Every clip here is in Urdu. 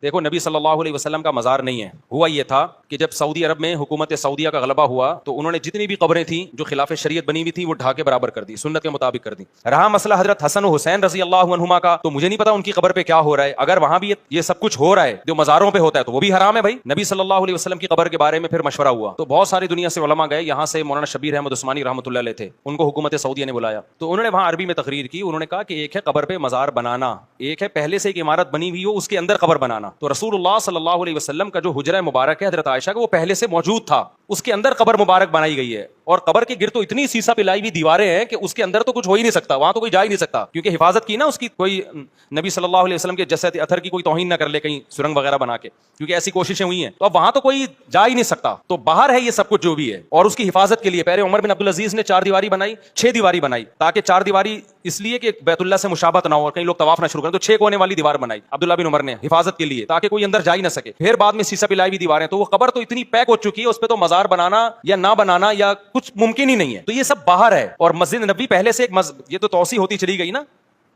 دیکھو نبی صلی اللہ علیہ وسلم کا مزار نہیں ہے. ہوا یہ تھا کہ جب سعودی عرب میں حکومت سعودیہ کا غلبہ ہوا تو انہوں نے جتنی بھی قبریں تھیں جو خلاف شریعت بنی ہوئی تھی وہ ڈھا کے برابر کر دی, سنت کے مطابق کر دی. رہا مسئلہ حضرت حسن و حسین رضی اللہ عنہما کا, تو مجھے نہیں پتا ان کی قبر پہ کیا ہو رہا ہے. اگر وہاں بھی یہ سب کچھ ہو رہا ہے جو مزاروں پہ ہوتا ہے تو وہ بھی حرام ہے بھائی. نبی صلی اللہ علیہ وسلم کی قبر کے بارے میں پھر مشورہ ہوا تو بہت ساری دنیا سے علماء گئے. یہاں سے مولانا شبیر احمد عثمانی رحمۃ اللہ علیہ تھے, ان کو حکومت سعودیہ نے بلایا تو انہوں نے وہاں عربی میں تقریر کی. انہوں نے کہا کہ ایک ہے قبر پہ مزار بنانا, ایک ہے پہلے سے ایک عمارت بنی ہوئی ہو اس کے اندر قبر بنانا. تو رسول اللہ صلی اللہ علیہ وسلم کا جو حجرہ مبارک ہے حضرت عائشہ کا وہ پہلے سے موجود تھا, اس کے اندر قبر مبارک بنائی گئی ہے. اور قبر کے گرد تو اتنی سیسا پلائی ہوئی دیواریں ہیں کہ اس کے اندر تو کچھ ہو ہی نہیں سکتا, وہاں تو کوئی جا ہی نہیں سکتا, کیونکہ حفاظت کی نا اس کی. کوئی نبی صلی اللہ علیہ وسلم کے جسد اثر کی کوئی توہین نہ کر لے کہیں سرنگ وغیرہ بنا کے, کیونکہ ایسی کوششیں ہوئی ہیں. تو اب وہاں تو کوئی جا ہی نہیں سکتا, تو باہر ہے یہ سب کچھ جو بھی ہے. اور اس کی حفاظت کے لیے پہلے عمر بن عبدالعزیز نے 4 دیواری بنائی, 6 دیواری بنائی, تاکہ 4 دیواری اس لیے کہ بیت اللہ سے مشابہت نہ ہو اور کئی لوگ طواف نہ شروع کریں, تو 6 کونے والی دیوار بنائی عبداللہ بن عمر نے حفاظت کے لیے, تاکہ کوئی اندر جا ہی نہ سکے. پھر بعد میں سیسا پلائی ہوئی دیواریں. تو وہ قبر تو اتنی پیک ہو چکی ہے, اس پہ تو مزار بنانا یا نہ بنانا یا کچھ ممکن ہی نہیں ہے. تو یہ سب باہر ہے. اور مسجد نبوی پہلے سے ایک یہ تو توسیع ہوتی چلی گئی نا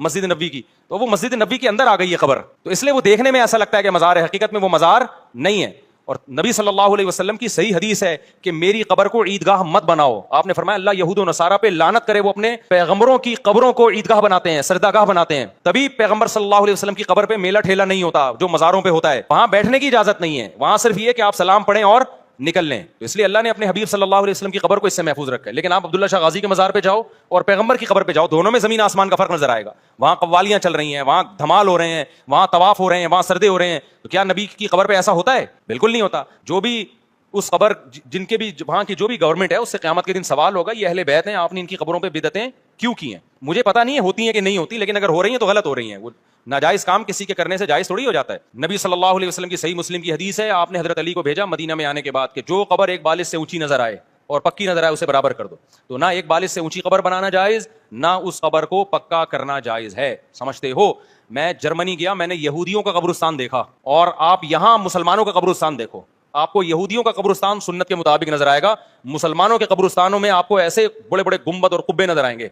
مسجد نبوی کی, تو وہ مسجد نبوی کے اندر آ گئی ہے قبر, تو اس لیے وہ دیکھنے میں ایسا لگتا ہے کہ مزار ہے, حقیقت میں وہ مزار نہیں ہے. اور نبی صلی اللہ علیہ وسلم کی صحیح حدیث ہے کہ میری قبر کو عیدگاہ مت بناؤ. آپ نے فرمایا اللہ یہود و نصارہ پہ لعنت کرے, وہ اپنے پیغمبروں کی قبروں کو عیدگاہ بناتے ہیں, سجدہ گاہ بناتے ہیں. تبھی پیغمبر صلی اللہ علیہ وسلم کی قبر پہ میلہ ٹھیلا نہیں ہوتا جو مزاروں پہ ہوتا ہے. وہاں بیٹھنے کی اجازت نہیں ہے, وہاں صرف یہ کہ آپ سلام پڑھیں اور نکل لیں. تو اس لیے اللہ نے اپنے حبیب صلی اللہ علیہ وسلم کی قبر کو اس سے محفوظ رکھا ہے. لیکن آپ عبداللہ شاہ غازی کے مزار پہ جاؤ اور پیغمبر کی قبر پہ جاؤ, دونوں میں زمین آسمان کا فرق نظر آئے گا. وہاں قوالیاں چل رہی ہیں, وہاں دھمال ہو رہے ہیں, وہاں طواف ہو رہے ہیں, وہاں سردے ہو رہے ہیں. تو کیا نبی کی قبر پہ ایسا ہوتا ہے؟ بالکل نہیں ہوتا. جو بھی اس قبر جن کے بھی وہاں کی جو بھی گورنمنٹ ہے اس سے قیامت کے دن سوال ہوگا یہ اہل بیت ہیں, آپ نے ان کی قبروں پہ بدعتیں کیوں کی ہیں. مجھے پتا نہیں ہے ہوتی ہیں کہ نہیں ہوتی, لیکن اگر ہو رہی ہیں تو غلط ہو رہی ہیں. وہ ناجائز کام کسی کے کرنے سے جائز تھوڑی ہو جاتا ہے. نبی صلی اللہ علیہ وسلم کی صحیح مسلم کی حدیث ہے, آپ نے حضرت علی کو بھیجا مدینہ میں آنے کے بعد کہ جو قبر ایک بالش سے اونچی نظر آئے اور پکی نظر آئے اسے برابر کر دو. تو نہ ایک بالش سے اونچی قبر بنانا جائز, نہ اس قبر کو پکا کرنا جائز ہے. سمجھتے ہو؟ میں جرمنی گیا, میں نے یہودیوں کا قبرستان دیکھا, اور آپ یہاں مسلمانوں کا قبرستان دیکھو, آپ کو یہودیوں کا قبرستان سنت کے مطابق نظر آئے گا, مسلمانوں کے قبرستانوں میں آپ کو ایسے بڑے بڑے گنبد اور قبے نظر آئیں گے.